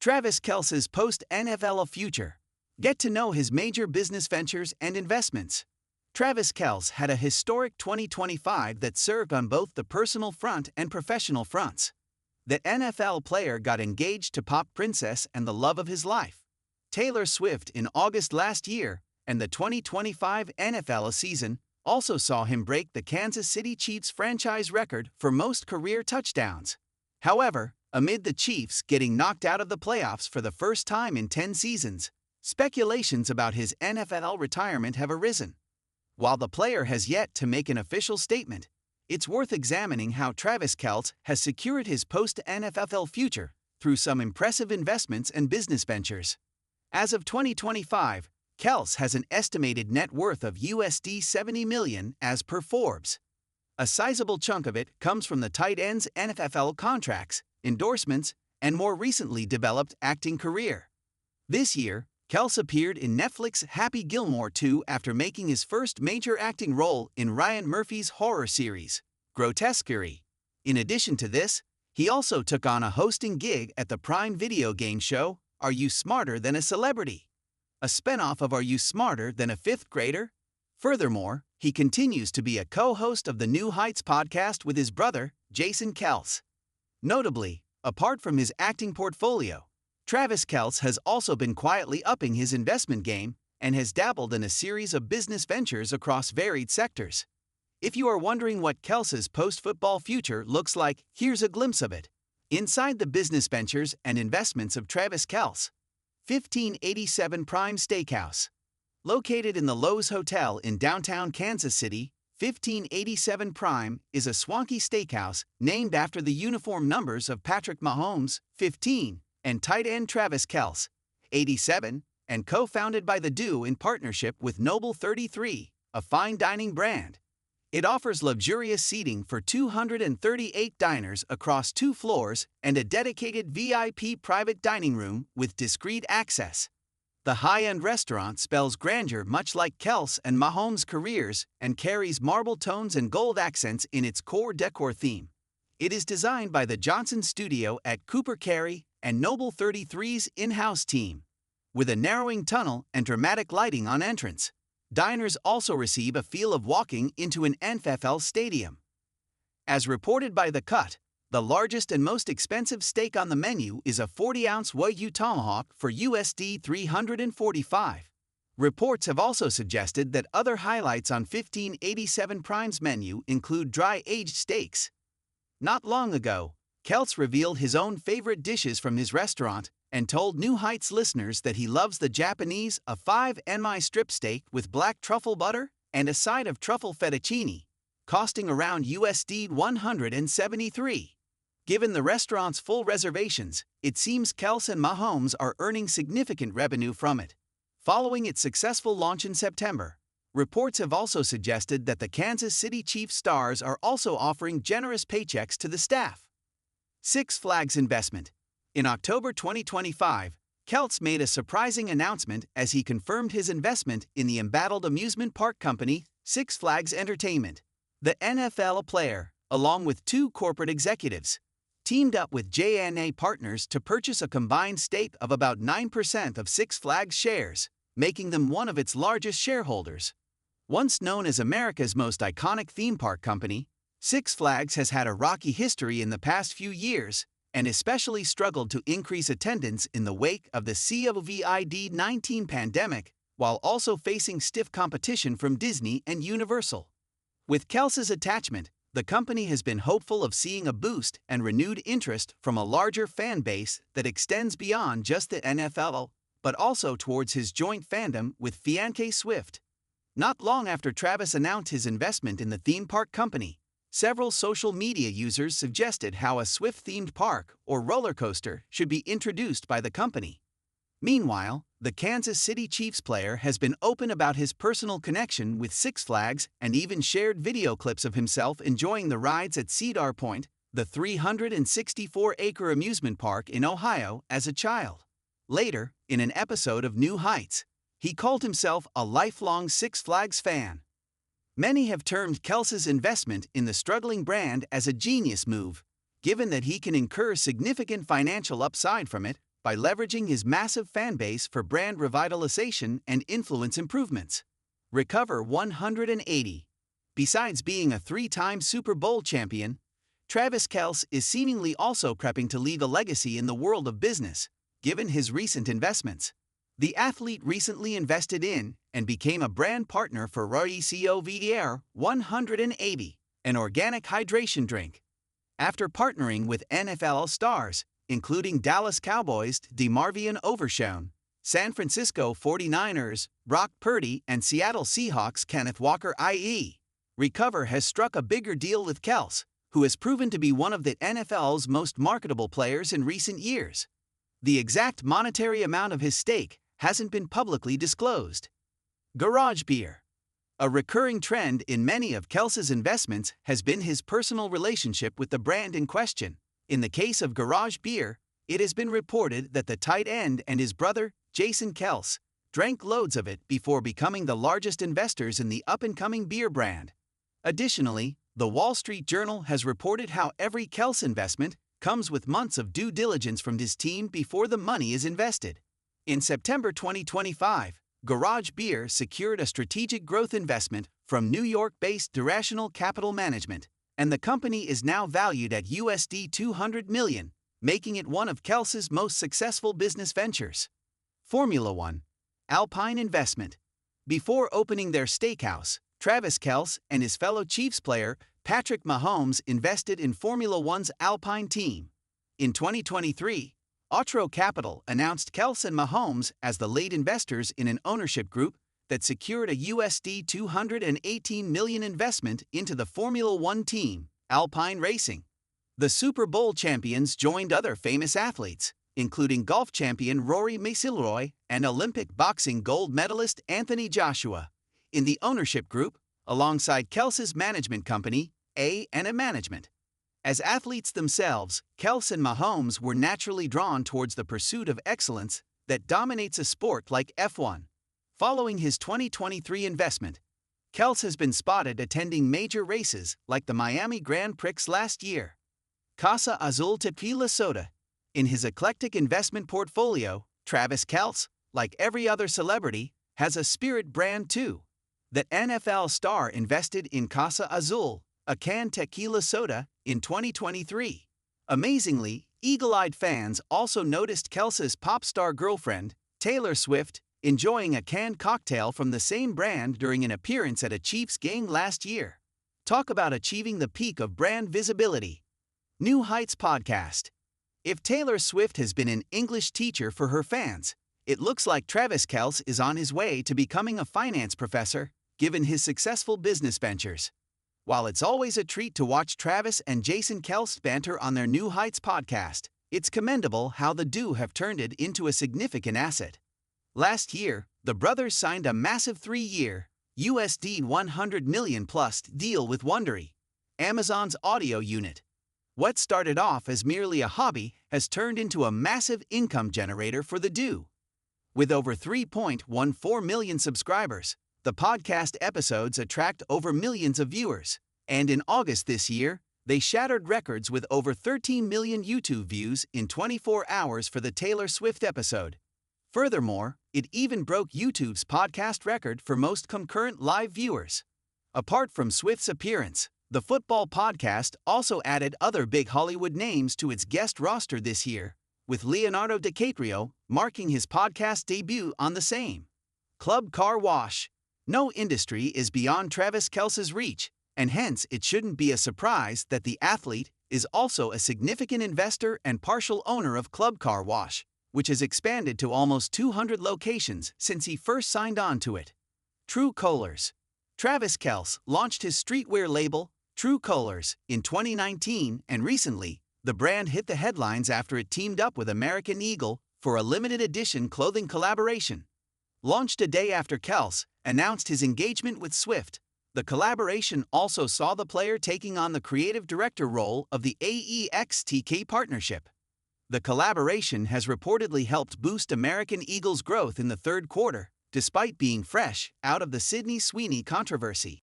Travis Kelce's post-NFL future. Get to know his major business ventures and investments. Travis Kelce had a historic 2025 that served on both the personal front and professional fronts. The NFL player got engaged to pop princess and the love of his life, Taylor Swift, in August last year, and the 2025 NFL season also saw him break the Kansas City Chiefs franchise record for most career touchdowns. However, amid the Chiefs getting knocked out of the playoffs for the first time in 10 seasons, speculations about his NFL retirement have arisen. While the player has yet to make an official statement, it's worth examining how Travis Kelce has secured his post-NFL future through some impressive investments and business ventures. As of 2025, Kelce has an estimated net worth of USD 70 million as per Forbes. A sizable chunk of it comes from the tight end's NFL contracts, endorsements, and more recently developed acting career. This year, Kelce appeared in Netflix's Happy Gilmore 2 after making his first major acting role in Ryan Murphy's horror series, Grotesquerie. In addition to this, he also took on a hosting gig at the Prime Video game show, Are You Smarter Than a Celebrity?, a spinoff of Are You Smarter Than a Fifth Grader? Furthermore, he continues to be a co-host of the New Heights podcast with his brother, Jason Kelce. Notably, apart from his acting portfolio, Travis Kelce has also been quietly upping his investment game and has dabbled in a series of business ventures across varied sectors. If you are wondering what Kelce's post-football future looks like, here's a glimpse of it. Inside the business ventures and investments of Travis Kelce. 1587 Prime Steakhouse. Located in the Lowe's Hotel in downtown Kansas City, 1587 Prime is a swanky steakhouse named after the uniform numbers of Patrick Mahomes, 15, and tight end Travis Kelce, 87, and co-founded by the duo in partnership with Noble 33, a fine dining brand. It offers luxurious seating for 238 diners across 2 floors and a dedicated VIP private dining room with discreet access. The high-end restaurant spells grandeur much like Kelce and Mahomes' careers and carries marble tones and gold accents in its core decor theme. It is designed by the Johnson Studio at Cooper Carey and Noble 33's in-house team. With a narrowing tunnel and dramatic lighting on entrance, diners also receive a feel of walking into an NFL stadium. As reported by The Cut, the largest and most expensive steak on the menu is a 40-ounce Wagyu tomahawk for USD $345. Reports have also suggested that other highlights on 1587 Prime's menu include dry-aged steaks. Not long ago, Kelce revealed his own favorite dishes from his restaurant and told New Heights listeners that he loves the Japanese a 5-enmai strip steak with black truffle butter and a side of truffle fettuccine, costing around USD $173. Given the restaurant's full reservations, it seems Kelce and Mahomes are earning significant revenue from it. Following its successful launch in September, reports have also suggested that the Kansas City Chiefs stars are also offering generous paychecks to the staff. Six Flags investment. In October 2025, Kelce made a surprising announcement as he confirmed his investment in the embattled amusement park company, Six Flags Entertainment. The NFL player, along with 2 corporate executives, teamed up with JNA Partners to purchase a combined stake of about 9% of Six Flags shares, making them one of its largest shareholders. Once known as America's most iconic theme park company, Six Flags has had a rocky history in the past few years, and especially struggled to increase attendance in the wake of the COVID-19 pandemic, while also facing stiff competition from Disney and Universal. With Kelce's attachment, the company has been hopeful of seeing a boost and renewed interest from a larger fan base that extends beyond just the NFL, but also towards his joint fandom with fiancée Swift. Not long after Travis announced his investment in the theme park company, several social media users suggested how a Swift-themed park or roller coaster should be introduced by the company. Meanwhile, the Kansas City Chiefs player has been open about his personal connection with Six Flags and even shared video clips of himself enjoying the rides at Cedar Point, the 364-acre amusement park in Ohio, as a child. Later, in an episode of New Heights, he called himself a lifelong Six Flags fan. Many have termed Kelce's investment in the struggling brand as a genius move, given that he can incur significant financial upside from it by leveraging his massive fan base for brand revitalization and influence improvements. Recover 180. Besides being a three-time Super Bowl champion, Travis Kelce is seemingly also prepping to leave a legacy in the world of business, given his recent investments. The athlete recently invested in and became a brand partner for Arisen 180, an organic hydration drink. After partnering with NFL stars, including Dallas Cowboys' DeMarvion Overshown, San Francisco 49ers' Brock Purdy, and Seattle Seahawks' Kenneth Walker i.e., Recover has struck a bigger deal with Kelce, who has proven to be one of the NFL's most marketable players in recent years. The exact monetary amount of his stake hasn't been publicly disclosed. Garage beer. A recurring trend in many of Kelce's investments has been his personal relationship with the brand in question. In the case of Garage beer, it has been reported that the tight end and his brother, Jason Kelce, drank loads of it before becoming the largest investors in the up-and-coming beer brand. Additionally, the Wall Street Journal has reported how every Kelce investment comes with months of due diligence from his team before the money is invested. In September 2025, Garage Beer secured a strategic growth investment from New York-based Durational Capital Management, and the company is now valued at USD $200 million, making it one of Kelce's most successful business ventures. Formula One. Alpine Investment. Before opening their steakhouse, Travis Kelce and his fellow Chiefs player, Patrick Mahomes, invested in Formula One's Alpine team. In 2023, Otro Capital announced Kelce and Mahomes as the lead investors in an ownership group that secured a USD $218 million investment into the Formula One team, Alpine Racing. The Super Bowl champions joined other famous athletes, including golf champion Rory McIlroy and Olympic boxing gold medalist Anthony Joshua, in the ownership group, alongside Kelce's management company, A&M Management. As athletes themselves, Kelce and Mahomes were naturally drawn towards the pursuit of excellence that dominates a sport like F1. Following his 2023 investment, Kelce has been spotted attending major races like the Miami Grand Prix last year. Casa Azul Tequila Soda. In his eclectic investment portfolio, Travis Kelce, like every other celebrity, has a spirit brand too. The NFL star invested in Casa Azul, a canned tequila soda, in 2023. Amazingly, eagle-eyed fans also noticed Kelce's pop star girlfriend, Taylor Swift, enjoying a canned cocktail from the same brand during an appearance at a Chiefs game last year. Talk about achieving the peak of brand visibility. New Heights Podcast. If Taylor Swift has been an English teacher for her fans, it looks like Travis Kelce is on his way to becoming a finance professor, given his successful business ventures. While it's always a treat to watch Travis and Jason Kelce banter on their New Heights podcast, it's commendable how the duo have turned it into a significant asset. Last year, the brothers signed a massive 3-year, USD $100 million plus deal with Wondery, Amazon's audio unit. What started off as merely a hobby has turned into a massive income generator for the duo. With over 3.14 million subscribers, the podcast episodes attract over millions of viewers, and in August this year, they shattered records with over 13 million YouTube views in 24 hours for the Taylor Swift episode. Furthermore, it even broke YouTube's podcast record for most concurrent live viewers. Apart from Swift's appearance, the football podcast also added other big Hollywood names to its guest roster this year, with Leonardo DiCaprio marking his podcast debut on the same. Club Car Wash. No industry is beyond Travis Kelce's reach, and hence it shouldn't be a surprise that the athlete is also a significant investor and partial owner of Club Car Wash, which has expanded to almost 200 locations since he first signed on to it. True Colors. Travis Kelce launched his streetwear label, True Colors, in 2019, and recently, the brand hit the headlines after it teamed up with American Eagle for a limited edition clothing collaboration. Launched a day after Kelce announced his engagement with Swift, the collaboration also saw the player taking on the creative director role of the AEX-TK partnership. The collaboration has reportedly helped boost American Eagle's growth in the third quarter, despite being fresh out of the Sydney Sweeney controversy.